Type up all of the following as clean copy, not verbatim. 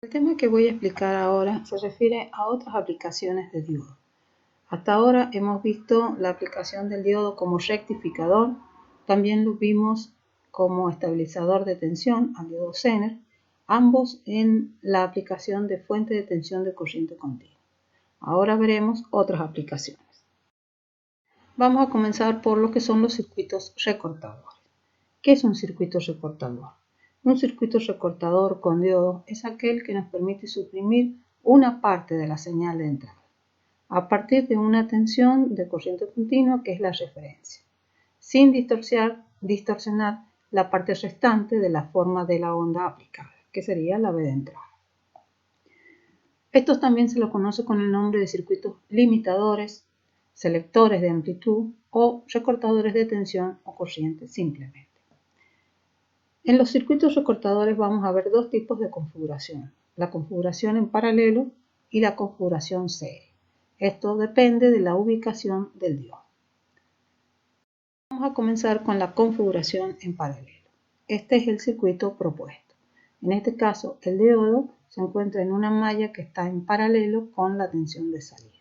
El tema que voy a explicar ahora se refiere a otras aplicaciones de diodo. Hasta ahora hemos visto la aplicación del diodo como rectificador, también lo vimos como estabilizador de tensión al diodo Zener, ambos en la aplicación de fuente de tensión de corriente continua. Ahora veremos otras aplicaciones. Vamos a comenzar por lo que son los circuitos recortadores. ¿Qué es un circuito recortador? Un circuito recortador con diodo es aquel que nos permite suprimir una parte de la señal de entrada a partir de una tensión de corriente continua que es la referencia, sin distorsionar la parte restante de la forma de la onda aplicada, que sería la V de entrada. Estos también se lo conoce con el nombre de circuitos limitadores, selectores de amplitud o recortadores de tensión o corriente simplemente. En los circuitos recortadores vamos a ver dos tipos de configuración, la configuración en paralelo y la configuración serie. Esto depende de la ubicación del diodo. Vamos a comenzar con la configuración en paralelo. Este es el circuito propuesto. En este caso, el diodo se encuentra en una malla que está en paralelo con la tensión de salida.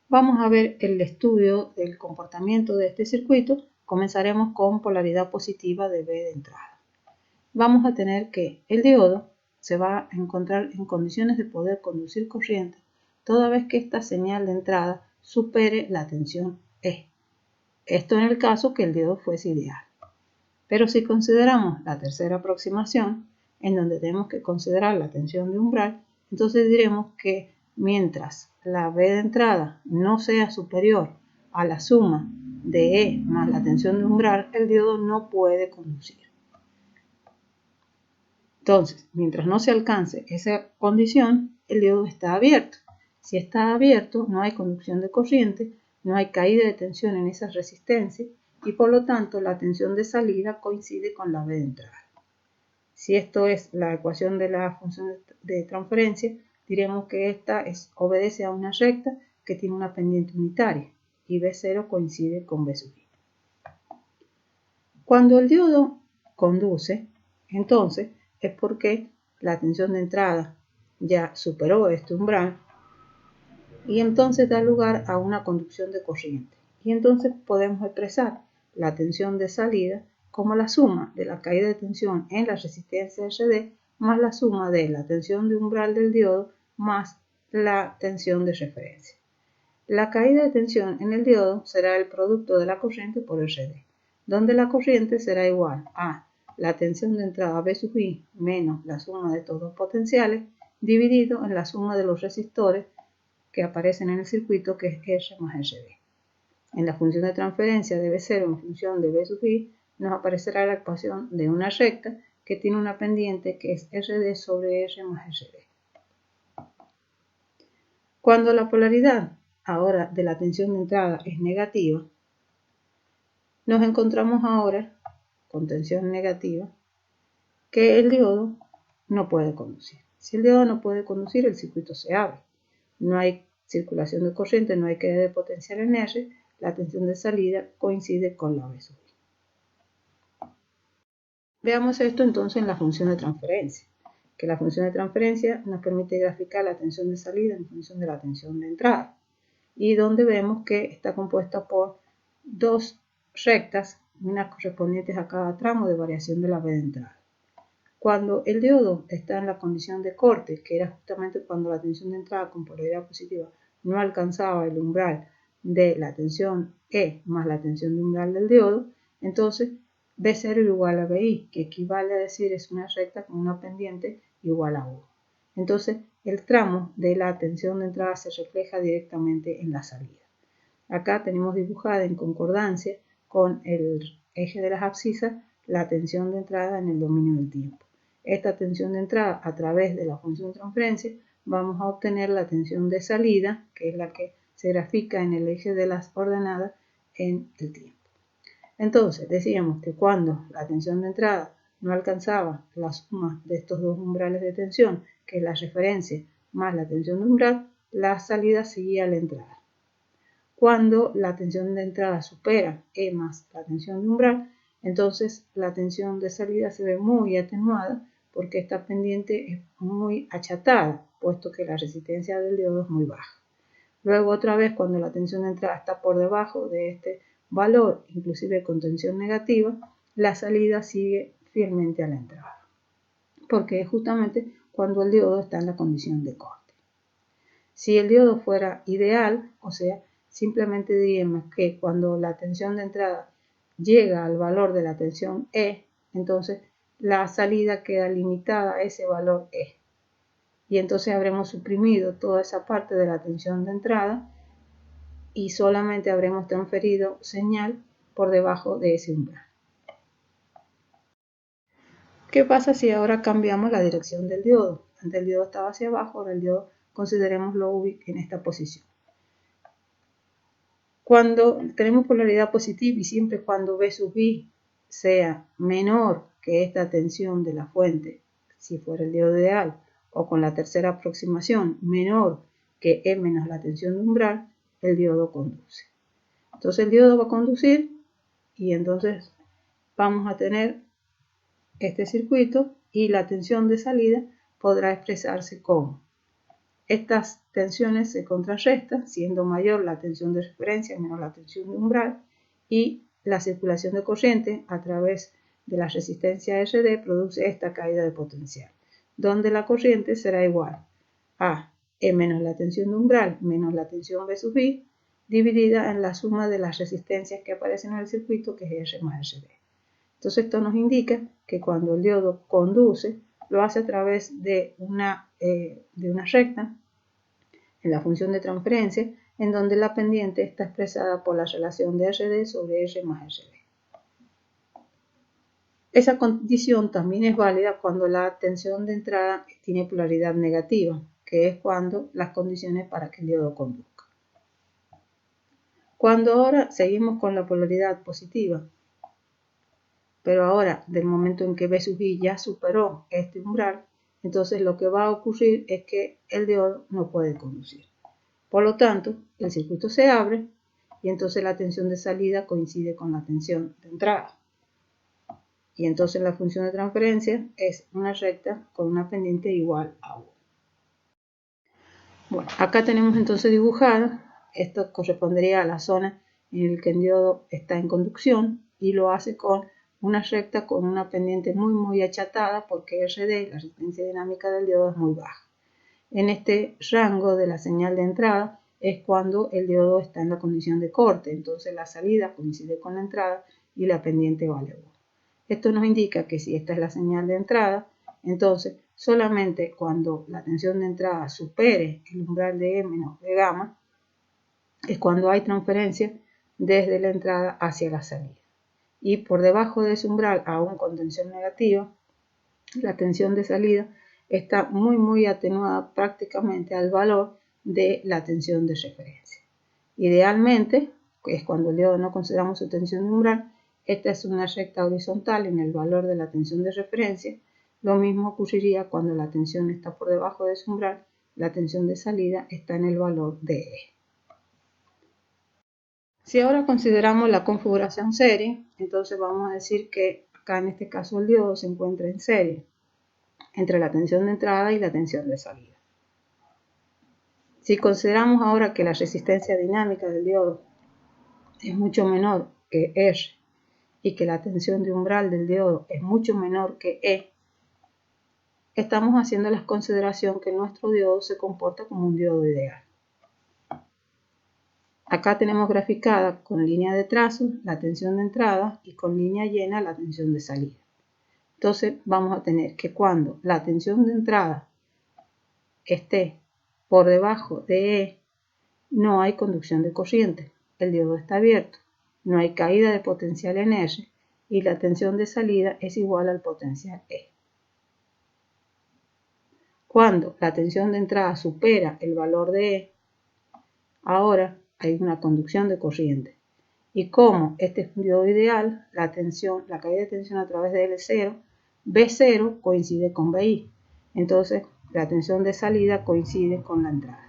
Vamos a ver el estudio del comportamiento de este circuito. Comenzaremos con polaridad positiva de V de entrada. Vamos a tener que el diodo se va a encontrar en condiciones de poder conducir corriente toda vez que esta señal de entrada supere la tensión E. Esto en el caso que el diodo fuese ideal. Pero si consideramos la tercera aproximación, en donde tenemos que considerar la tensión de umbral, entonces diremos que mientras la V de entrada no sea superior a la suma de E más la tensión de umbral, el diodo no puede conducir. Entonces, mientras no se alcance esa condición, el diodo está abierto. Si está abierto, no hay conducción de corriente, no hay caída de tensión en esa resistencia y por lo tanto la tensión de salida coincide con la V de entrada. Si esto es la ecuación de la función de transferencia, diremos que esta obedece a una recta que tiene una pendiente unitaria y V0 coincide con V sub I. Cuando el diodo conduce, entonces es porque la tensión de entrada ya superó este umbral y entonces da lugar a una conducción de corriente. Y entonces podemos expresar la tensión de salida como la suma de la caída de tensión en la resistencia RD más la suma de la tensión de umbral del diodo más la tensión de referencia. La caída de tensión en el diodo será el producto de la corriente por RD, donde la corriente será igual a la tensión de entrada V sub I menos la suma de estos dos potenciales dividido en la suma de los resistores que aparecen en el circuito, que es R más RD. En la función de transferencia de V0 en función de V sub I nos aparecerá la ecuación de una recta que tiene una pendiente que es RD sobre R más RD. Cuando la polaridad ahora de la tensión de entrada es negativa, nos encontramos ahora con tensión negativa que el diodo no puede conducir. Si el diodo no puede conducir, el circuito se abre. No hay circulación de corriente, no hay caída de potencial en R, la tensión de salida coincide con la V sub I. Veamos esto entonces en la función de transferencia, que la función de transferencia nos permite graficar la tensión de salida en función de la tensión de entrada, y donde vemos que está compuesta por dos rectas, unas correspondientes a cada tramo de variación de la V de entrada. Cuando el diodo está en la condición de corte, que era justamente cuando la tensión de entrada con polaridad positiva no alcanzaba el umbral de la tensión E más la tensión de umbral del diodo, entonces V0 igual a VI, que equivale a decir es una recta con una pendiente igual a 1. Entonces el tramo de la tensión de entrada se refleja directamente en la salida. Acá tenemos dibujada en concordancia con el eje de las abscisas la tensión de entrada en el dominio del tiempo. Esta tensión de entrada a través de la función de transferencia vamos a obtener la tensión de salida, que es la que se grafica en el eje de las ordenadas en el tiempo. Entonces decíamos que cuando la tensión de entrada no alcanzaba la suma de estos dos umbrales de tensión, que es la referencia más la tensión de umbral, la salida seguía a la entrada. Cuando la tensión de entrada supera E más la tensión de umbral, entonces la tensión de salida se ve muy atenuada porque esta pendiente es muy achatada, puesto que la resistencia del diodo es muy baja. Luego otra vez cuando la tensión de entrada está por debajo de este valor, inclusive con tensión negativa, la salida sigue fielmente a la entrada, porque es justamente cuando el diodo está en la condición de corte. Si el diodo fuera ideal, o sea, simplemente diríamos que cuando la tensión de entrada llega al valor de la tensión E, entonces la salida queda limitada a ese valor E. Y entonces habremos suprimido toda esa parte de la tensión de entrada y solamente habremos transferido señal por debajo de ese umbral. ¿Qué pasa si ahora cambiamos la dirección del diodo? Antes el diodo estaba hacia abajo, ahora el diodo considerémoslo en esta posición. Cuando tenemos polaridad positiva y siempre cuando B sub I sea menor que esta tensión de la fuente, si fuera el diodo ideal, o con la tercera aproximación menor que E menos la tensión de umbral, el diodo conduce. Entonces el diodo va a conducir y entonces vamos a tener este circuito y la tensión de salida podrá expresarse como estas tensiones se contrarrestan, siendo mayor la tensión de referencia menos la tensión de umbral, y la circulación de corriente a través de la resistencia RD produce esta caída de potencial, donde la corriente será igual a E menos la tensión de umbral menos la tensión B sub I, dividida en la suma de las resistencias que aparecen en el circuito, que es R más RD. Entonces esto nos indica que cuando el diodo conduce, lo hace a través de una recta en la función de transferencia, en donde la pendiente está expresada por la relación de RD sobre R más RD. Esa condición también es válida cuando la tensión de entrada tiene polaridad negativa, que es cuando las condiciones para que el diodo conduzca. Cuando ahora seguimos con la polaridad positiva, pero ahora del momento en que B sub I ya superó este umbral, entonces lo que va a ocurrir es que el diodo no puede conducir. Por lo tanto, el circuito se abre y entonces la tensión de salida coincide con la tensión de entrada. Y entonces la función de transferencia es una recta con una pendiente igual a 1. Bueno, acá tenemos entonces dibujada, esto correspondería a la zona en la que el diodo está en conducción y lo hace con una recta con una pendiente muy achatada porque RD, la resistencia dinámica del diodo, es muy baja. En este rango de la señal de entrada es cuando el diodo está en la condición de corte, entonces la salida coincide con la entrada y la pendiente vale 1. Esto nos indica que si esta es la señal de entrada, entonces solamente cuando la tensión de entrada supere el umbral de E menos de gamma, es cuando hay transferencia desde la entrada hacia la salida. Y por debajo de ese umbral, aún con tensión negativa, la tensión de salida está muy atenuada prácticamente al valor de la tensión de referencia. Idealmente, que es cuando el diodo no consideramos su tensión de umbral, esta es una recta horizontal en el valor de la tensión de referencia. Lo mismo ocurriría cuando la tensión está por debajo de su umbral, la tensión de salida está en el valor de E. Si ahora consideramos la configuración serie, entonces vamos a decir que acá en este caso el diodo se encuentra en serie entre la tensión de entrada y la tensión de salida. Si consideramos ahora que la resistencia dinámica del diodo es mucho menor que R y que la tensión de umbral del diodo es mucho menor que E, estamos haciendo la consideración que nuestro diodo se comporta como un diodo ideal. Acá tenemos graficada con línea de trazo la tensión de entrada y con línea llena la tensión de salida. Entonces vamos a tener que cuando la tensión de entrada esté por debajo de E, no hay conducción de corriente, el diodo está abierto, no hay caída de potencial en R y la tensión de salida es igual al potencial E. Cuando la tensión de entrada supera el valor de E, ahora hay una conducción de corriente. Y como este es un diodo ideal, la caída de tensión a través de L0, B0 coincide con BI. Entonces la tensión de salida coincide con la entrada.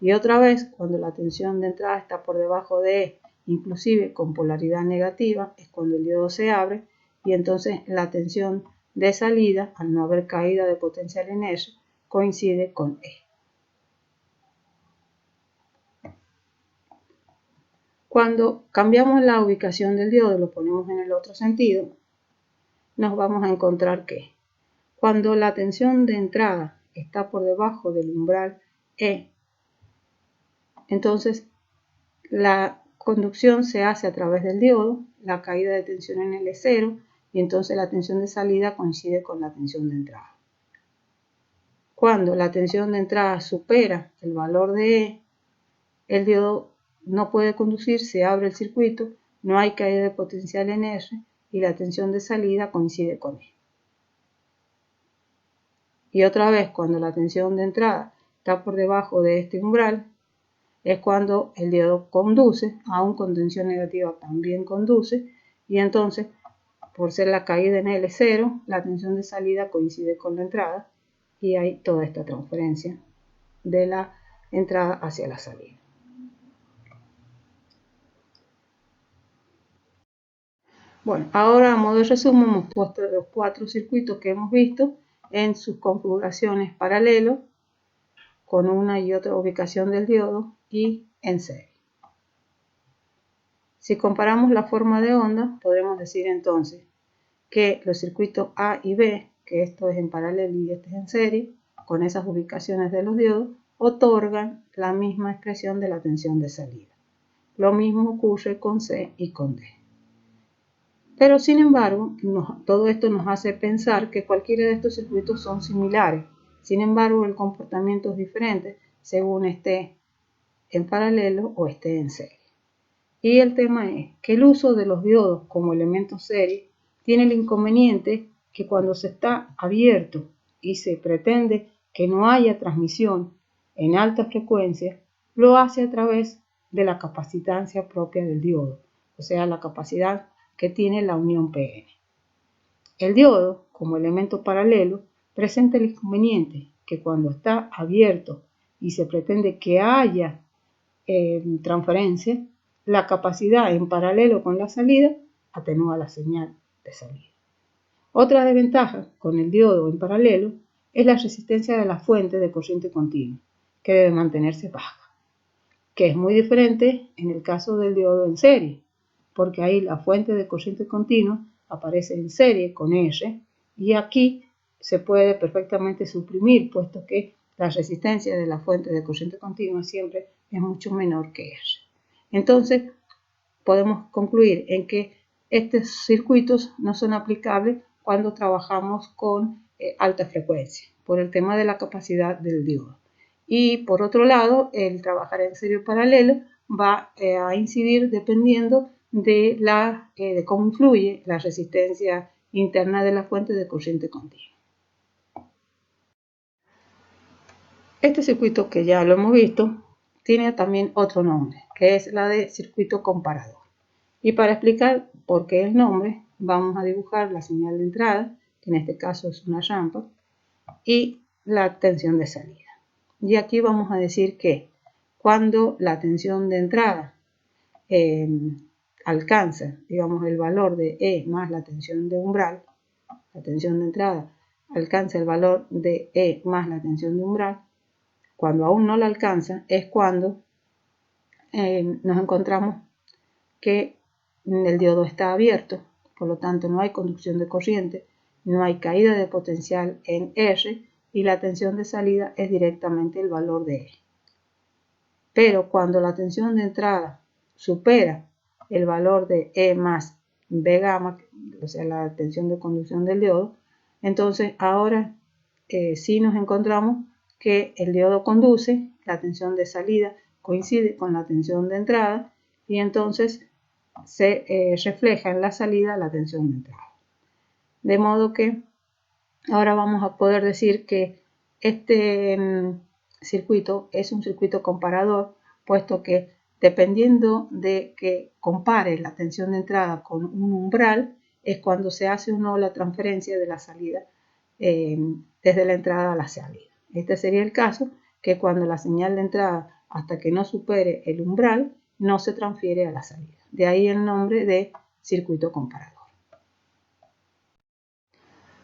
Y otra vez, cuando la tensión de entrada está por debajo de E, inclusive con polaridad negativa, es cuando el diodo se abre y entonces la tensión de salida, al no haber caída de potencial en R, coincide con E. Cuando cambiamos la ubicación del diodo y lo ponemos en el otro sentido, nos vamos a encontrar que cuando la tensión de entrada está por debajo del umbral E, entonces la conducción se hace a través del diodo, la caída de tensión en L es 0 y entonces la tensión de salida coincide con la tensión de entrada. Cuando la tensión de entrada supera el valor de E, el diodo no puede conducir, se abre el circuito, no hay caída de potencial en R y la tensión de salida coincide con E. Y otra vez, cuando la tensión de entrada está por debajo de este umbral, es cuando el diodo conduce, aún con tensión negativa también conduce, y entonces, por ser la caída en L 0, la tensión de salida coincide con la entrada, y hay toda esta transferencia de la entrada hacia la salida. Bueno, ahora a modo de resumen hemos puesto los 4 circuitos que hemos visto en sus configuraciones paralelos, con una y otra ubicación del diodo y en serie. Si comparamos la forma de onda, podremos decir entonces que los circuitos A y B, que esto es en paralelo y este es en serie, con esas ubicaciones de los diodos, otorgan la misma expresión de la tensión de salida. Lo mismo ocurre con C y con D. Pero sin embargo, todo esto nos hace pensar que cualquiera de estos circuitos son similares. Sin embargo, el comportamiento es diferente según esté en paralelo o esté en serie. Y el tema es que el uso de los diodos como elementos serie tiene el inconveniente que cuando se está abierto y se pretende que no haya transmisión en alta frecuencia, lo hace a través de la capacitancia propia del diodo, o sea, la capacidad que tiene la unión PN. El diodo, como elemento paralelo, presenta el inconveniente que cuando está abierto y se pretende que haya transferencia, la capacidad en paralelo con la salida atenúa la señal de salida. Otra desventaja con el diodo en paralelo es la resistencia de la fuente de corriente continua, que debe mantenerse baja, que es muy diferente en el caso del diodo en serie, porque ahí la fuente de corriente continua aparece en serie con R y aquí se puede perfectamente suprimir, puesto que la resistencia de la fuente de corriente continua siempre es mucho menor que R. Entonces, podemos concluir en que estos circuitos no son aplicables cuando trabajamos con alta frecuencia, por el tema de la capacidad del diodo. Y por otro lado, el trabajar en serie paralelo va a incidir dependiendo de cómo influye la resistencia interna de la fuente de corriente continua. Este circuito, que ya lo hemos visto, tiene también otro nombre, que es la de circuito comparador. Y para explicar por qué el nombre, vamos a dibujar la señal de entrada, que en este caso es una rampa, y la tensión de salida. Y aquí vamos a decir que cuando la tensión de entrada alcanza, digamos, el valor de E más la tensión de umbral, la tensión de entrada alcanza el valor de E más la tensión de umbral, cuando aún no la alcanza es cuando nos encontramos que el diodo está abierto, por lo tanto no hay conducción de corriente, no hay caída de potencial en R y la tensión de salida es directamente el valor de E. Pero cuando la tensión de entrada supera el valor de E más B gamma, o sea, la tensión de conducción del diodo, entonces ahora sí nos encontramos que el diodo conduce, la tensión de salida coincide con la tensión de entrada y entonces se refleja en la salida la tensión de entrada. De modo que ahora vamos a poder decir que este circuito es un circuito comparador, puesto que dependiendo de que compare la tensión de entrada con un umbral, es cuando se hace o no la transferencia de la salida desde la entrada a la salida. Este sería el caso que cuando la señal de entrada, hasta que no supere el umbral, no se transfiere a la salida. De ahí el nombre de circuito comparador.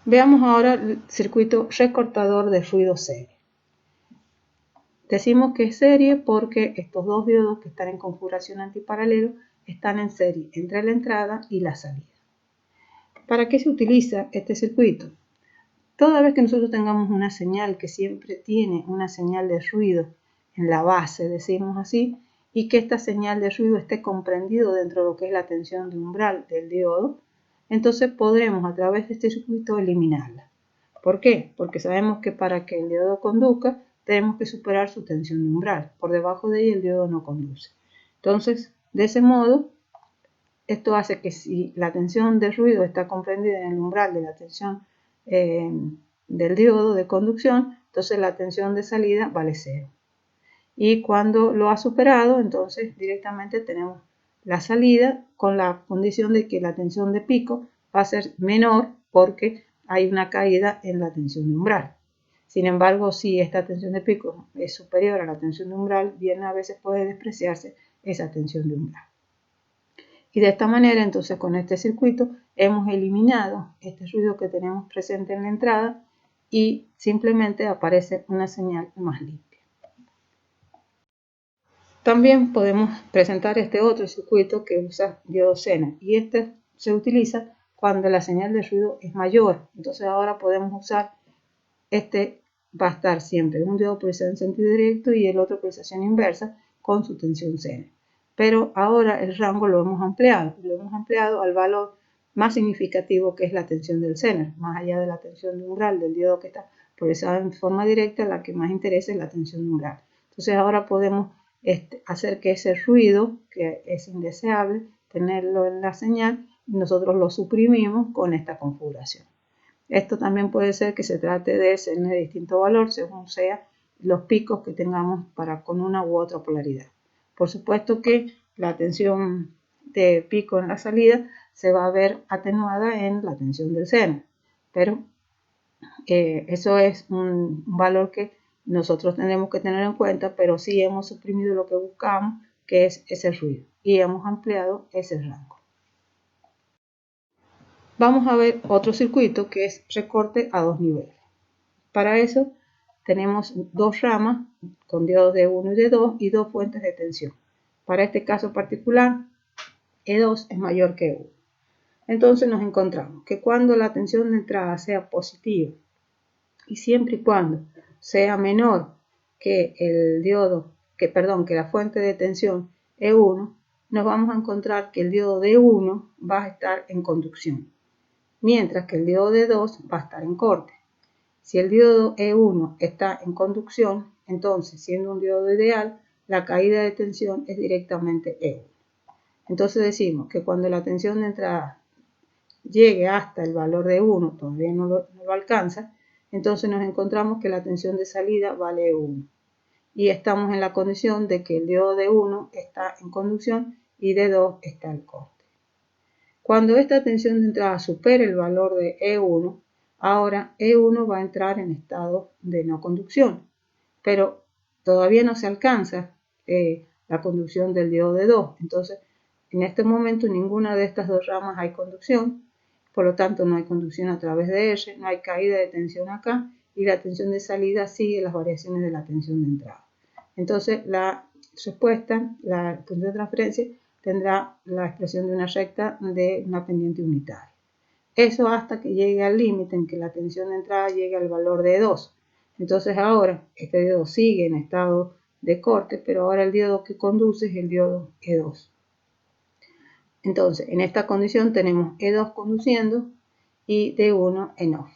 Veamos ahora el circuito recortador de ruido serie. Decimos que es serie porque estos dos diodos que están en configuración antiparalelo están en serie entre la entrada y la salida. ¿Para qué se utiliza este circuito? Toda vez que nosotros tengamos una señal que siempre tiene una señal de ruido en la base, decimos así, y que esta señal de ruido esté comprendido dentro de lo que es la tensión de umbral del diodo, entonces podremos a través de este circuito eliminarla. ¿Por qué? Porque sabemos que para que el diodo conduzca tenemos que superar su tensión de umbral. Por debajo de ella el diodo no conduce. Entonces, de ese modo, esto hace que si la tensión de ruido está comprendida en el umbral de la tensión del diodo de conducción, entonces la tensión de salida vale 0. Y cuando lo ha superado, entonces directamente tenemos la salida con la condición de que la tensión de pico va a ser menor porque hay una caída en la tensión de umbral. Sin embargo, si esta tensión de pico es superior a la tensión de umbral, bien a veces puede despreciarse esa tensión de umbral. Y de esta manera, entonces, con este circuito hemos eliminado este ruido que tenemos presente en la entrada y simplemente aparece una señal más limpia. También podemos presentar este otro circuito que usa diodo Zener y este se utiliza cuando la señal de ruido es mayor. Entonces ahora podemos usar va a estar siempre un diodo polarizado en sentido directo y el otro polarización inversa con su tensión Zener. Pero ahora el rango lo hemos ampliado al valor más significativo que es la tensión del Zener, más allá de la tensión de umbral del diodo que está polarizado en forma directa, la que más interesa es la tensión de umbral. Entonces ahora podemos hacer que ese ruido, que es indeseable tenerlo en la señal, nosotros lo suprimimos con esta configuración. Esto también puede ser que se trate de Zener de distinto valor según sean los picos que tengamos con una u otra polaridad. Por supuesto que la tensión de pico en la salida se va a ver atenuada en la tensión del Zener, pero eso es un valor que nosotros tenemos que tener en cuenta, pero sí hemos suprimido lo que buscamos, que es ese ruido, y hemos ampliado ese rango. Vamos a ver otro circuito que es recorte a dos niveles. Para eso tenemos dos ramas con diodos de 1 y de 2 y dos fuentes de tensión. Para este caso particular, E2 es mayor que E1. Entonces nos encontramos que cuando la tensión de entrada sea positiva y siempre y cuando sea menor que que la fuente de tensión E1, nos vamos a encontrar que el diodo de 1 va a estar en conducción, mientras que el diodo de 2 va a estar en corte. Si el diodo E1 está en conducción, entonces, siendo un diodo ideal, la caída de tensión es directamente E1. Entonces decimos que cuando la tensión de entrada llegue hasta el valor de 1, todavía no lo alcanza, entonces nos encontramos que la tensión de salida vale 1. Y estamos en la condición de que el diodo de 1 está en conducción y de 2 está en corte. Cuando esta tensión de entrada supere el valor de E1, ahora E1 va a entrar en estado de no conducción, pero todavía no se alcanza la conducción del diodo de 2. Entonces, en este momento ninguna de estas dos ramas hay conducción, por lo tanto no hay conducción a través de R, no hay caída de tensión acá y la tensión de salida sigue las variaciones de la tensión de entrada. Entonces, la respuesta, la tensión de transferencia, tendrá la expresión de una recta de una pendiente unitaria. Eso hasta que llegue al límite en que la tensión de entrada llegue al valor de 2. Entonces ahora este diodo sigue en estado de corte, pero ahora el diodo que conduce es el diodo E2. Entonces, en esta condición tenemos E2 conduciendo y D1 en off.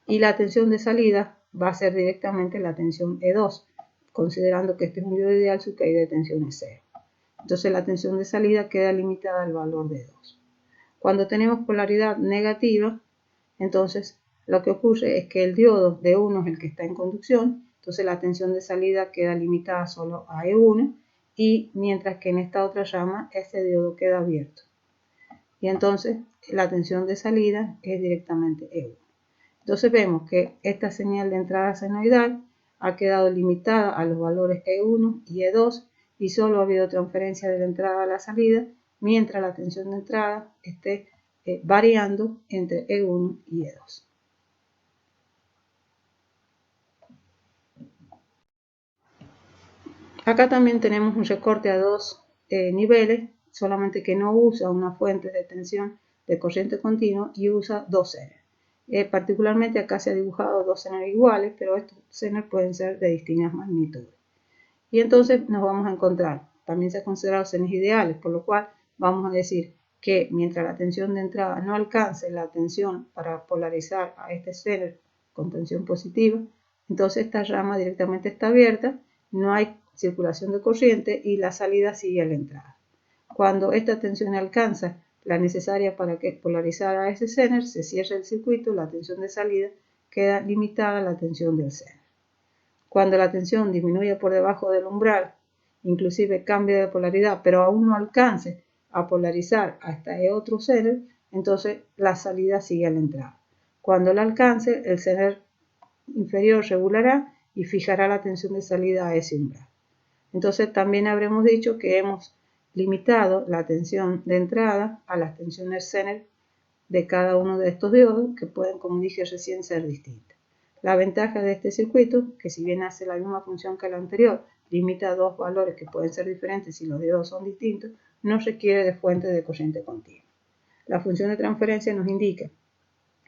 Y la tensión de salida va a ser directamente la tensión E2, considerando que este es un diodo ideal, su caída de tensión es 0. Entonces la tensión de salida queda limitada al valor de 2. Cuando tenemos polaridad negativa, entonces lo que ocurre es que el diodo de 1 es el que está en conducción, entonces la tensión de salida queda limitada solo a E1, y mientras que en esta otra rama este diodo queda abierto. Y entonces la tensión de salida es directamente E1. Entonces vemos que esta señal de entrada senoidal ha quedado limitada a los valores E1 y E2 y solo ha habido transferencia de la entrada a la salida, mientras la tensión de entrada esté variando entre E1 y E2. Acá también tenemos un recorte a dos niveles, solamente que no usa una fuente de tensión de corriente continua y usa dos Zener. Particularmente acá se ha dibujado dos Zener iguales, pero estos Zener pueden ser de distintas magnitudes. Y entonces nos vamos a encontrar, también se han considerado Zener ideales, por lo cual vamos a decir que mientras la tensión de entrada no alcance la tensión para polarizar a este Zener con tensión positiva, entonces esta rama directamente está abierta, no hay circulación de corriente y la salida sigue a la entrada. Cuando esta tensión alcanza la necesaria para que polarizar a ese Zener, se cierra el circuito, la tensión de salida queda limitada a la tensión del Zener. Cuando la tensión disminuye por debajo del umbral, inclusive cambia de polaridad, pero aún no alcance a polarizar hasta el otro Zener, entonces la salida sigue a la entrada. Cuando la alcance, el Zener inferior regulará y fijará la tensión de salida a ese umbral. Entonces también habremos dicho que hemos limitado la tensión de entrada a las tensiones Zener de cada uno de estos diodos, que pueden, como dije recién, ser distintas. La ventaja de este circuito, que si bien hace la misma función que el anterior, limita dos valores que pueden ser diferentes si los diodos son distintos, no requiere de fuente de corriente continua. La función de transferencia nos indica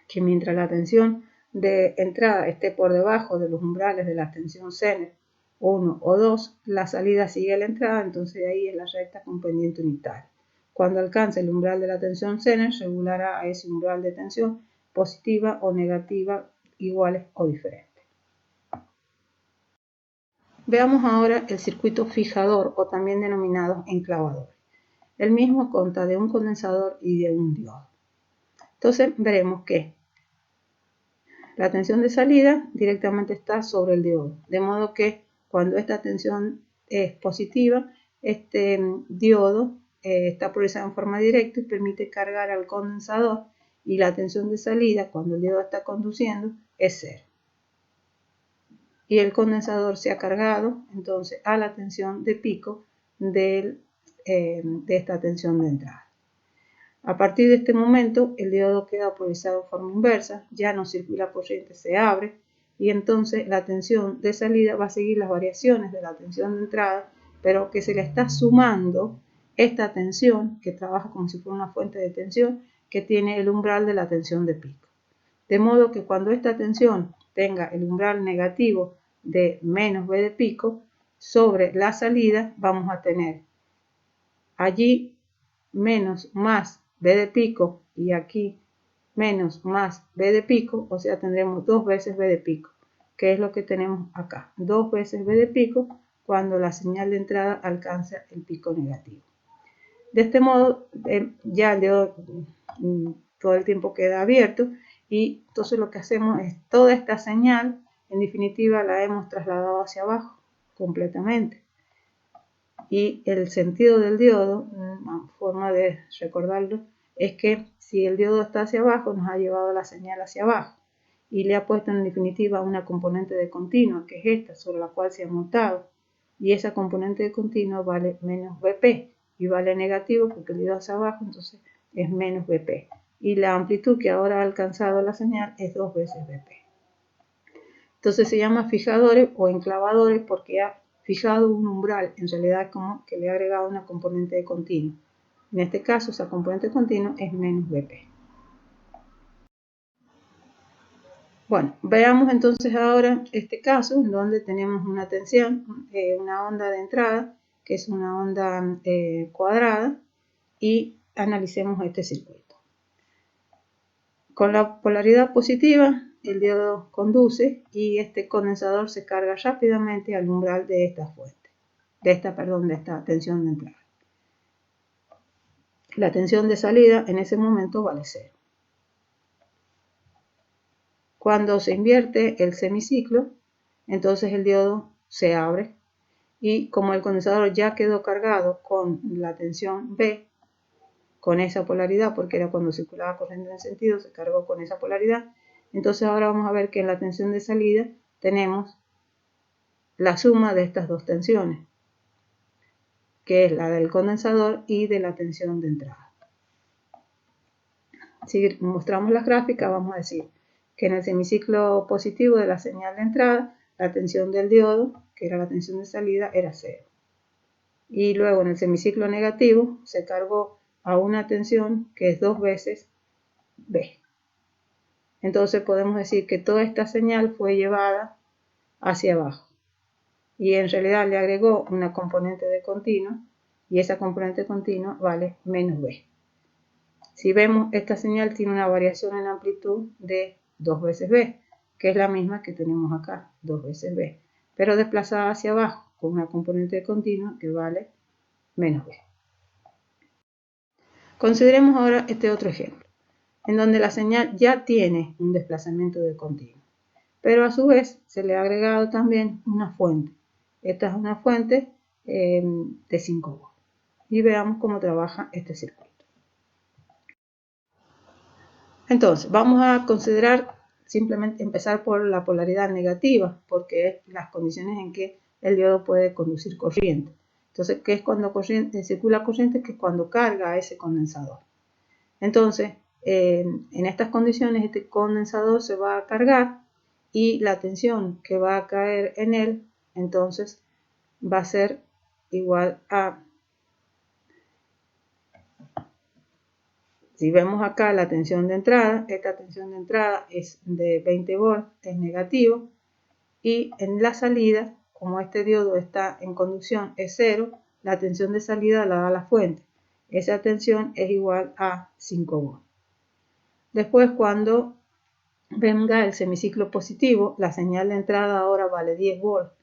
que mientras la tensión de entrada esté por debajo de los umbrales de la tensión Zener 1 o 2, la salida sigue a la entrada, entonces ahí es la recta con pendiente unitaria. Cuando alcance el umbral de la tensión Zener, regulará a ese umbral de tensión positiva o negativa, iguales o diferentes. Veamos ahora el circuito fijador o también denominado enclavador. El mismo consta de un condensador y de un diodo. Entonces veremos que la tensión de salida directamente está sobre el diodo, de modo que cuando esta tensión es positiva, este diodo está polarizado en forma directa y permite cargar al condensador, y la tensión de salida cuando el diodo está conduciendo es 0. Y el condensador se ha cargado entonces a la tensión de pico de esta tensión de entrada. A partir de este momento, el diodo queda polarizado en forma inversa, ya no circula corriente, se abre, y entonces la tensión de salida va a seguir las variaciones de la tensión de entrada, pero que se le está sumando esta tensión, que trabaja como si fuera una fuente de tensión, que tiene el umbral de la tensión de pico. De modo que cuando esta tensión tenga el umbral negativo de menos B de pico, sobre la salida vamos a tener allí menos más B de pico y aquí menos más B de pico, o sea, tendremos dos veces B de pico, que es lo que tenemos acá, dos veces B de pico cuando la señal de entrada alcanza el pico negativo. De este modo, ya el diodo todo el tiempo queda abierto, y entonces lo que hacemos es toda esta señal, en definitiva, la hemos trasladado hacia abajo completamente. Y el sentido del diodo, una forma de recordarlo, es que si el diodo está hacia abajo, nos ha llevado la señal hacia abajo y le ha puesto en definitiva una componente de continuo, que es esta, sobre la cual se ha montado. Y esa componente de continuo vale menos Vp y vale negativo porque el diodo hacia abajo, entonces es menos Vp. Y la amplitud que ahora ha alcanzado la señal es 2 veces Vp. Entonces se llama fijadores o enclavadores porque ha fijado un umbral, en realidad es como que le ha agregado una componente de continuo. En este caso, esa componente de continuo es menos Vp. Bueno, veamos entonces ahora este caso en donde tenemos una tensión, una onda de entrada, que es una onda cuadrada, y analicemos este circuito. Con la polaridad positiva, el diodo conduce y este condensador se carga rápidamente al umbral de esta fuente, de esta tensión de entrada. La tensión de salida en ese momento vale 0. Cuando se invierte el semiciclo, entonces el diodo se abre y como el condensador ya quedó cargado con la tensión B, con esa polaridad, porque era cuando circulaba corriente en sentido, se cargó con esa polaridad, entonces ahora vamos a ver que en la tensión de salida tenemos la suma de estas dos tensiones, que es la del condensador y de la tensión de entrada. Si mostramos las gráficas, vamos a decir que en el semiciclo positivo de la señal de entrada la tensión del diodo, que era la tensión de salida, era 0. Y luego en el semiciclo negativo se cargó a una tensión que es 2 veces B. Entonces podemos decir que toda esta señal fue llevada hacia abajo. Y en realidad le agregó una componente de continuo, y esa componente continua vale menos B. Si vemos, esta señal tiene una variación en amplitud de 2 veces B, que es la misma que tenemos acá, 2 veces B, pero desplazada hacia abajo con una componente de continuo que vale menos B. Consideremos ahora este otro ejemplo, en donde la señal ya tiene un desplazamiento de continuo, pero a su vez se le ha agregado también una fuente. Esta es una fuente de 5 volts. Y veamos cómo trabaja este circuito. Entonces, vamos a considerar simplemente empezar por la polaridad negativa, porque es las condiciones en que el diodo puede conducir corriente. Entonces, ¿qué es cuando circula corriente? Que es cuando carga a ese condensador. Entonces, en estas condiciones, este condensador se va a cargar y la tensión que va a caer en él, entonces, va a ser igual a... Si vemos acá la tensión de entrada, esta tensión de entrada es de 20 volts, es negativo, y en la salida, como este diodo está en conducción, es 0, la tensión de salida la da la fuente. Esa tensión es igual a 5 volts. Después, cuando venga el semiciclo positivo, la señal de entrada ahora vale 10 volts.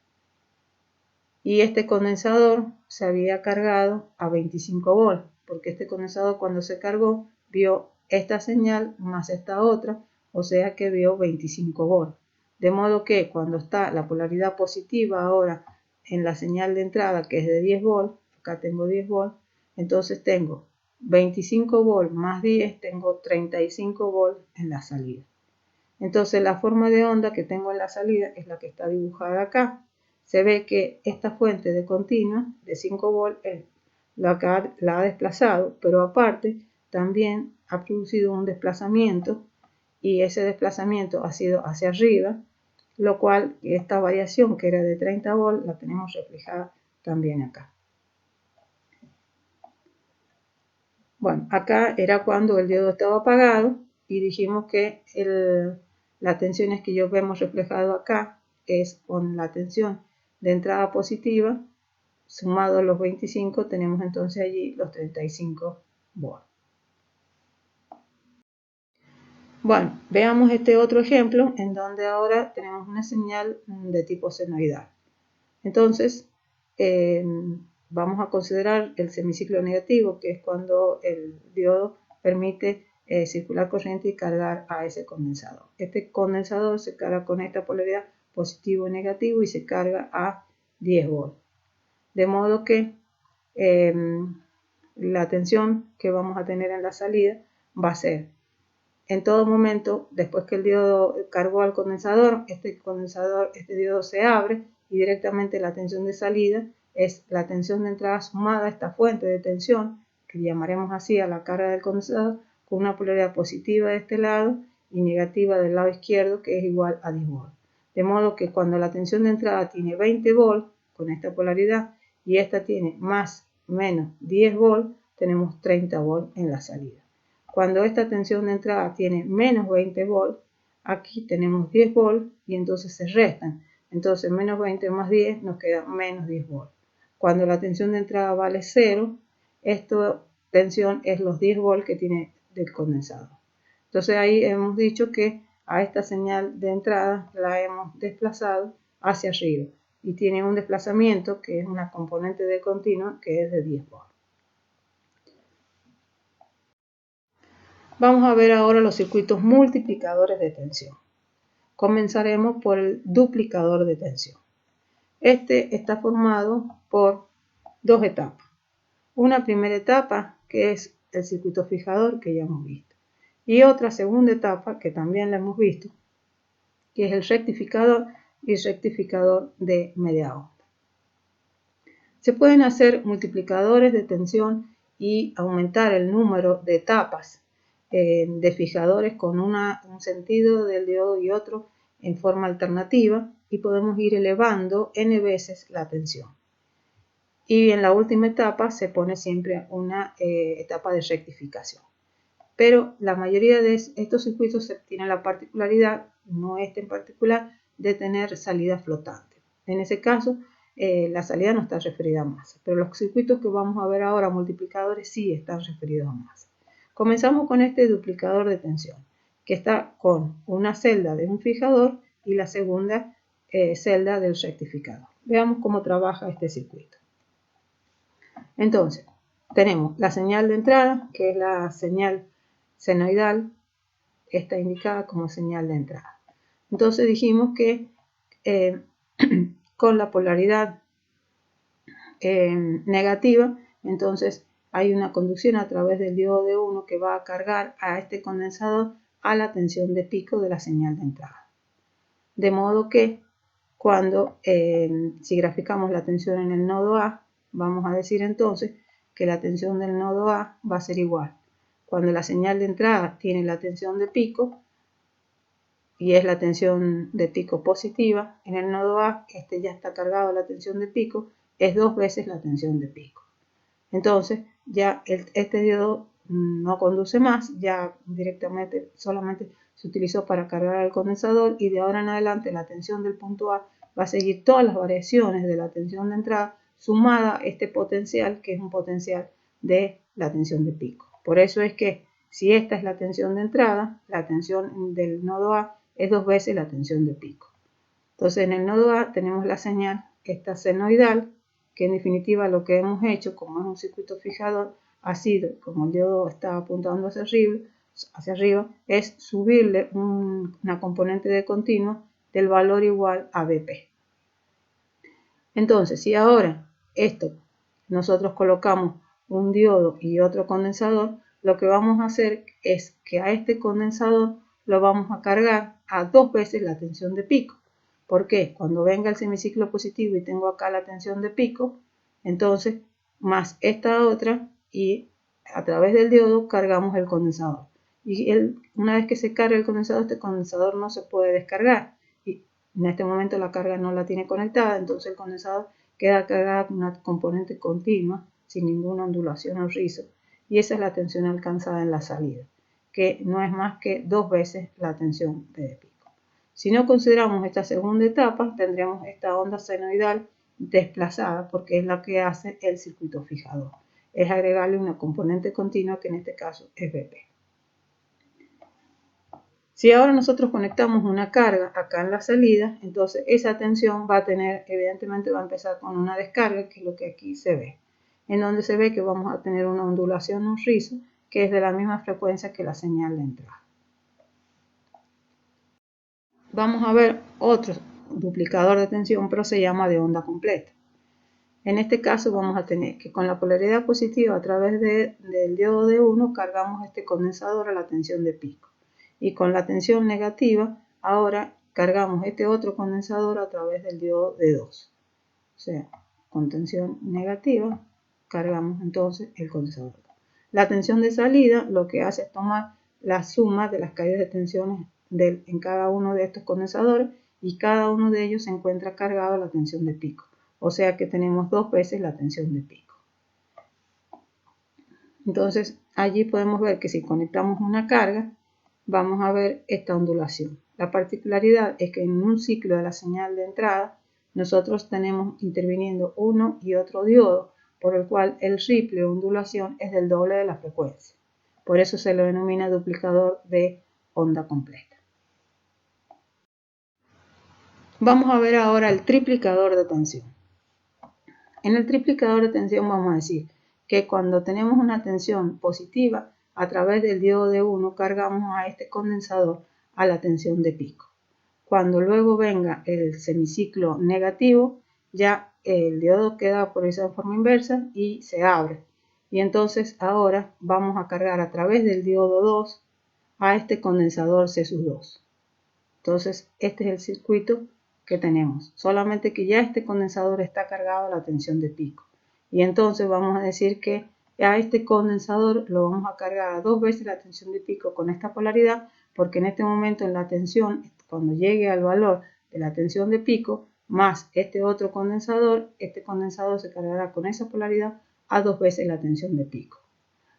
Y este condensador se había cargado a 25 volts, porque este condensador cuando se cargó vio esta señal más esta otra, o sea que vio 25 volts. De modo que cuando está la polaridad positiva ahora en la señal de entrada, que es de 10 volts, acá tengo 10 volts, entonces tengo 25 volts más 10, tengo 35 volts en la salida. Entonces la forma de onda que tengo en la salida es la que está dibujada acá. Se ve que esta fuente de continua de 5 volts la ha desplazado, pero aparte también ha producido un desplazamiento y ese desplazamiento ha sido hacia arriba, lo cual esta variación que era de 30 volts la tenemos reflejada también acá. Bueno, acá era cuando el diodo estaba apagado y dijimos que la tensión que yo vemos reflejado acá es con la tensión de entrada positiva, sumado a los 25, tenemos entonces allí los 35 volts. Bueno, veamos este otro ejemplo en donde ahora tenemos una señal de tipo senoidal. Entonces, vamos a considerar el semiciclo negativo, que es cuando el diodo permite circular corriente y cargar a ese condensador. Este condensador se carga con esta polaridad positivo y negativo y se carga a 10 volts. De modo que la tensión que vamos a tener en la salida va a ser, en todo momento, después que el diodo cargó al condensador, este diodo se abre y directamente la tensión de salida es la tensión de entrada sumada a esta fuente de tensión, que llamaremos así a la carga del condensador, con una polaridad positiva de este lado y negativa del lado izquierdo, que es igual a 10 volts. De modo que cuando la tensión de entrada tiene 20 volts, con esta polaridad, y esta tiene más menos 10 volts, tenemos 30 volts en la salida. Cuando esta tensión de entrada tiene menos 20 volts, aquí tenemos 10 volts y entonces se restan. Entonces menos 20 más 10 nos queda menos 10 volts. Cuando la tensión de entrada vale 0, esta tensión es los 10 volts que tiene del condensador. Entonces ahí hemos dicho que a esta señal de entrada la hemos desplazado hacia arriba y tiene un desplazamiento que es una componente de continuo que es de 10 volts. Vamos a ver ahora los circuitos multiplicadores de tensión. Comenzaremos por el duplicador de tensión. Este está formado por dos etapas. Una primera etapa, que es el circuito fijador, que ya hemos visto. Y otra segunda etapa, que también la hemos visto, que es el rectificador y rectificador de media onda. Se pueden hacer multiplicadores de tensión y aumentar el número de etapas de fijadores con un sentido del diodo y otro en forma alternativa, y podemos ir elevando n veces la tensión. Y en la última etapa se pone siempre una etapa de rectificación. Pero la mayoría de estos circuitos tienen la particularidad, no este en particular, de tener salida flotante. En ese caso, la salida no está referida a masa, pero los circuitos que vamos a ver ahora, multiplicadores, sí están referidos a masa. Comenzamos con este duplicador de tensión, que está con una celda de un fijador y la segunda celda del rectificador. Veamos cómo trabaja este circuito. Entonces, tenemos la señal de entrada, que es la señal senoidal, está indicada como señal de entrada. Entonces dijimos que con la polaridad negativa, entonces hay una conducción a través del diodo de 1 que va a cargar a este condensador a la tensión de pico de la señal de entrada. De modo que cuando, si graficamos la tensión en el nodo A, vamos a decir entonces que la tensión del nodo A va a ser igual. Cuando la señal de entrada tiene la tensión de pico y es la tensión de pico positiva, en el nodo A, este ya está cargado a la tensión de pico, es 2 veces la tensión de pico. Entonces ya este diodo no conduce más, ya directamente solamente se utilizó para cargar al condensador y de ahora en adelante la tensión del punto A va a seguir todas las variaciones de la tensión de entrada sumada a este potencial que es un potencial de la tensión de pico. Por eso es que si esta es la tensión de entrada, la tensión del nodo A es 2 veces la tensión de pico. Entonces en el nodo A tenemos la señal, esta senoidal, que en definitiva lo que hemos hecho, como es un circuito fijador, ha sido, como el diodo está apuntando hacia arriba, es subirle una componente de continuo del valor igual a Bp. Entonces, si ahora esto nosotros colocamos un diodo y otro condensador, lo que vamos a hacer es que a este condensador lo vamos a cargar a 2 veces la tensión de pico. ¿Por qué? Cuando venga el semiciclo positivo y tengo acá la tensión de pico, entonces más esta otra y a través del diodo cargamos el condensador. Y una vez que se carga el condensador, este condensador no se puede descargar. Y en este momento la carga no la tiene conectada, entonces el condensador queda cargado con una componente continua, sin ninguna ondulación o rizo. Y esa es la tensión alcanzada en la salida, que no es más que 2 veces la tensión de pico. Si no consideramos esta segunda etapa, tendremos esta onda senoidal desplazada porque es la que hace el circuito fijador. Es agregarle una componente continua que en este caso es Bp. Si ahora nosotros conectamos una carga acá en la salida, entonces esa tensión va a tener, evidentemente va a empezar con una descarga, que es lo que aquí se ve, en donde se ve que vamos a tener una ondulación, un rizo, que es de la misma frecuencia que la señal de entrada. Vamos a ver otro duplicador de tensión, pero se llama de onda completa. En este caso vamos a tener que con la polaridad positiva a través del diodo de 1 cargamos este condensador a la tensión de pico. Y con la tensión negativa ahora cargamos este otro condensador a través del diodo de 2. O sea, con tensión negativa cargamos entonces el condensador. La tensión de salida lo que hace es tomar la suma de las caídas de tensiones en cada uno de estos condensadores y cada uno de ellos se encuentra cargado a la tensión de pico. O sea que tenemos 2 veces la tensión de pico. Entonces allí podemos ver que si conectamos una carga, vamos a ver esta ondulación. La particularidad es que en un ciclo de la señal de entrada, nosotros tenemos interviniendo uno y otro diodo, por el cual el ripple o ondulación es del doble de la frecuencia. Por eso se lo denomina duplicador de onda completa. Vamos a ver ahora el triplicador de tensión. En el triplicador de tensión vamos a decir que cuando tenemos una tensión positiva, a través del diodo de 1 cargamos a este condensador a la tensión de pico. Cuando luego venga el semiciclo negativo, ya el diodo queda polarizado en forma inversa y se abre. Y entonces ahora vamos a cargar a través del diodo 2 a este condensador C2. Entonces este es el circuito que tenemos, solamente que ya este condensador está cargado a la tensión de pico. Y entonces vamos a decir que a este condensador lo vamos a cargar a 2 veces la tensión de pico con esta polaridad, porque en este momento en la tensión, cuando llegue al valor de la tensión de pico más este otro condensador, este condensador se cargará con esa polaridad a 2 veces la tensión de pico.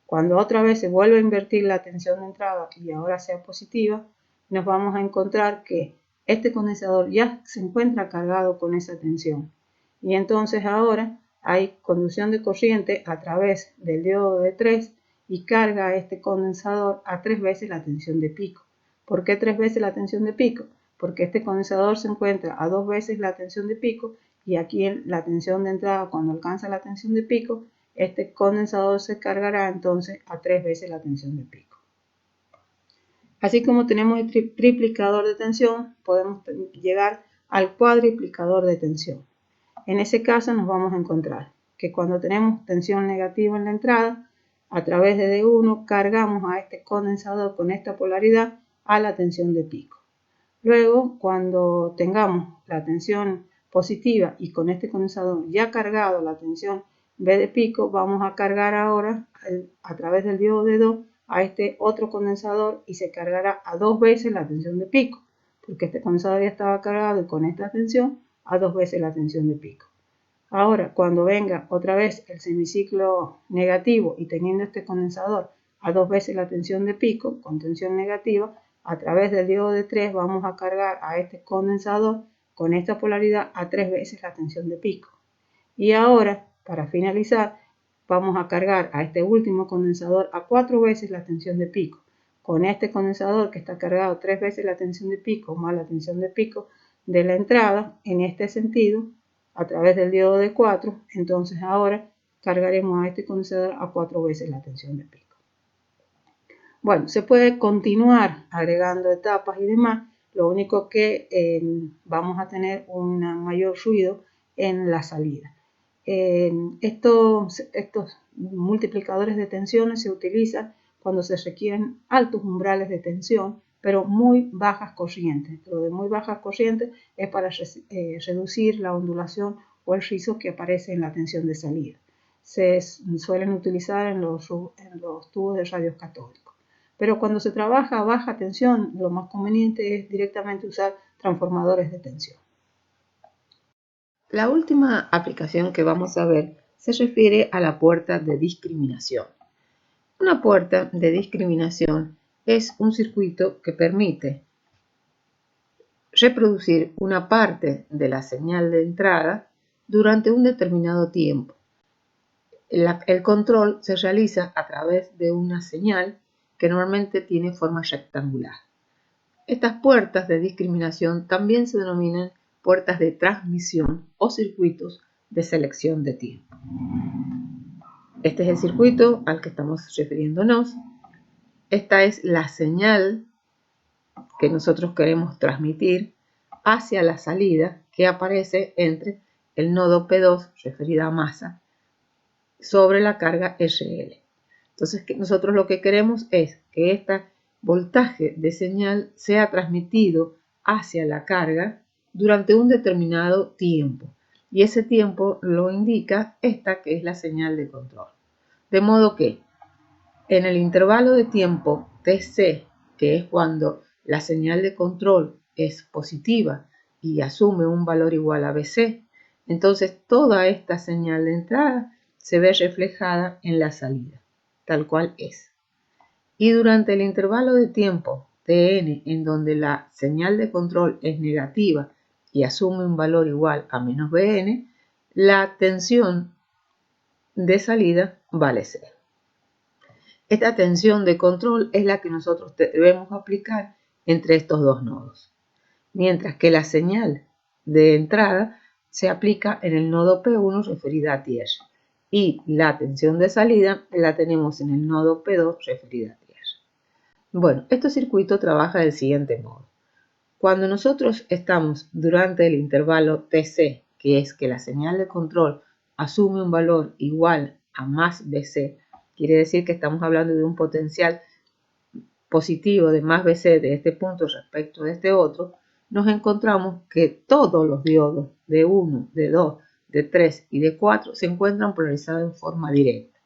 Cuando otra vez se vuelve a invertir la tensión de entrada y ahora sea positiva, nos vamos a encontrar que este condensador ya se encuentra cargado con esa tensión. Y entonces ahora hay conducción de corriente a través del diodo de 3 y carga a este condensador a 3 veces la tensión de pico. ¿Por qué 3 veces la tensión de pico? Porque este condensador se encuentra a 2 veces la tensión de pico y aquí en la tensión de entrada, cuando alcanza la tensión de pico, este condensador se cargará entonces a 3 veces la tensión de pico. Así como tenemos el triplicador de tensión, podemos llegar al cuadriplicador de tensión. En ese caso nos vamos a encontrar que cuando tenemos tensión negativa en la entrada, a través de D1 cargamos a este condensador con esta polaridad a la tensión de pico. Luego, cuando tengamos la tensión positiva y con este condensador ya cargado la tensión B de pico, vamos a cargar ahora a través del diodo de 2 a este otro condensador y se cargará a 2 veces la tensión de pico, porque este condensador ya estaba cargado y con esta tensión a 2 veces la tensión de pico. Ahora, cuando venga otra vez el semiciclo negativo y teniendo este condensador a 2 veces la tensión de pico, con tensión negativa, a través del diodo de 3 vamos a cargar a este condensador con esta polaridad a 3 veces la tensión de pico. Y ahora, para finalizar, vamos a cargar a este último condensador a 4 veces la tensión de pico. Con este condensador que está cargado 3 veces la tensión de pico más la tensión de pico de la entrada, en este sentido, a través del diodo de 4, entonces ahora cargaremos a este condensador a 4 veces la tensión de pico. Bueno, se puede continuar agregando etapas y demás, lo único que vamos a tener un mayor ruido en la salida. Estos multiplicadores de tensiones se utilizan cuando se requieren altos umbrales de tensión, pero muy bajas corrientes. Lo de muy bajas corrientes es para reducir la ondulación o el rizo que aparece en la tensión de salida. Se suelen utilizar en los tubos de radios catódicos. Pero cuando se trabaja a baja tensión, lo más conveniente es directamente usar transformadores de tensión. La última aplicación que vamos a ver se refiere a la puerta de discriminación. Una puerta de discriminación es un circuito que permite reproducir una parte de la señal de entrada durante un determinado tiempo. El control se realiza a través de una señal que normalmente tiene forma rectangular. Estas puertas de discriminación también se denominan puertas de transmisión o circuitos de selección de tiempo. Este es el circuito al que estamos refiriéndonos. Esta es la señal que nosotros queremos transmitir hacia la salida que aparece entre el nodo P2, referida a masa, sobre la carga RL. Entonces, nosotros lo que queremos es que este voltaje de señal sea transmitido hacia la carga durante un determinado tiempo. Y ese tiempo lo indica esta que es la señal de control. De modo que en el intervalo de tiempo TC, que es cuando la señal de control es positiva y asume un valor igual a BC, entonces toda esta señal de entrada se ve reflejada en la salida, tal cual es. Y durante el intervalo de tiempo Tn, en donde la señal de control es negativa y asume un valor igual a menos Bn, la tensión de salida vale 0. Esta tensión de control es la que nosotros debemos aplicar entre estos dos nodos, mientras que la señal de entrada se aplica en el nodo P1 referida a tierra y la tensión de salida la tenemos en el nodo P2 referida a tierra. Bueno, este circuito trabaja del siguiente modo. Cuando nosotros estamos durante el intervalo TC, que es que la señal de control asume un valor igual a más BC, quiere decir que estamos hablando de un potencial positivo de más BC de este punto respecto de este otro, nos encontramos que todos los diodos de 1, de 2, de 3 y de 4 se encuentran polarizados en forma directa.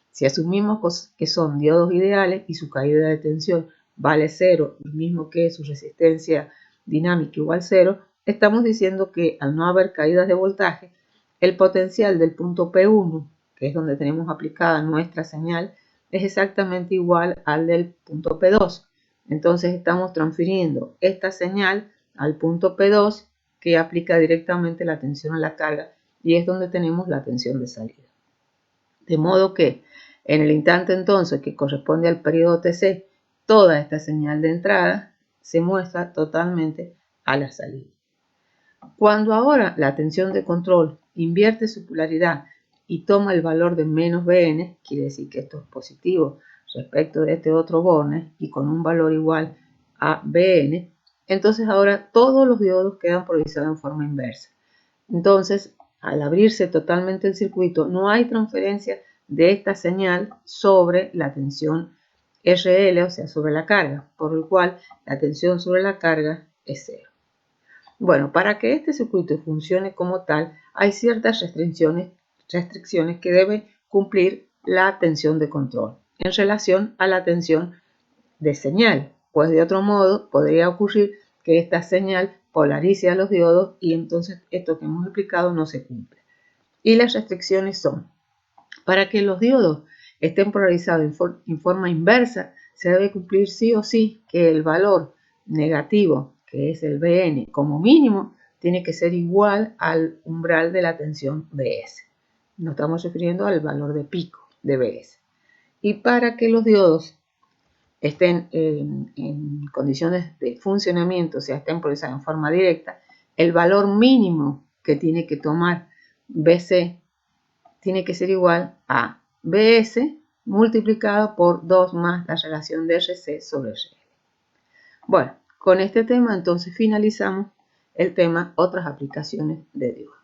Si asumimos que son diodos ideales y su caída de tensión vale 0, lo mismo que su resistencia dinámica igual 0, estamos diciendo que al no haber caídas de voltaje, el potencial del punto P1, que es donde tenemos aplicada nuestra señal, es exactamente igual al del punto P2. Entonces estamos transfiriendo esta señal al punto P2 que aplica directamente la tensión a la carga y es donde tenemos la tensión de salida. De modo que en el instante entonces que corresponde al periodo TC, toda esta señal de entrada se muestra totalmente a la salida. Cuando ahora la tensión de control invierte su polaridad y toma el valor de menos Bn, quiere decir que esto es positivo respecto de este otro borne y con un valor igual a Bn, entonces ahora todos los diodos quedan polarizados en forma inversa. Entonces, al abrirse totalmente el circuito, no hay transferencia de esta señal sobre la tensión RL, o sea, sobre la carga, por lo cual la tensión sobre la carga es cero. Bueno, para que este circuito funcione como tal, hay ciertas restricciones que debe cumplir la tensión de control en relación a la tensión de señal, pues de otro modo podría ocurrir que esta señal polarice a los diodos y entonces esto que hemos explicado no se cumple. Y las restricciones son, para que los diodos estén polarizados en forma inversa, se debe cumplir sí o sí que el valor negativo, que es el Bn, como mínimo, tiene que ser igual al umbral de la tensión Bs. Nos estamos refiriendo al valor de pico de Bs. Y para que los diodos estén en condiciones de funcionamiento, o sea, estén polarizados en forma directa, el valor mínimo que tiene que tomar Bc tiene que ser igual a Bs multiplicado por 2 más la relación de Rc sobre Rl. Bueno, con este tema entonces finalizamos el tema otras aplicaciones de diodos.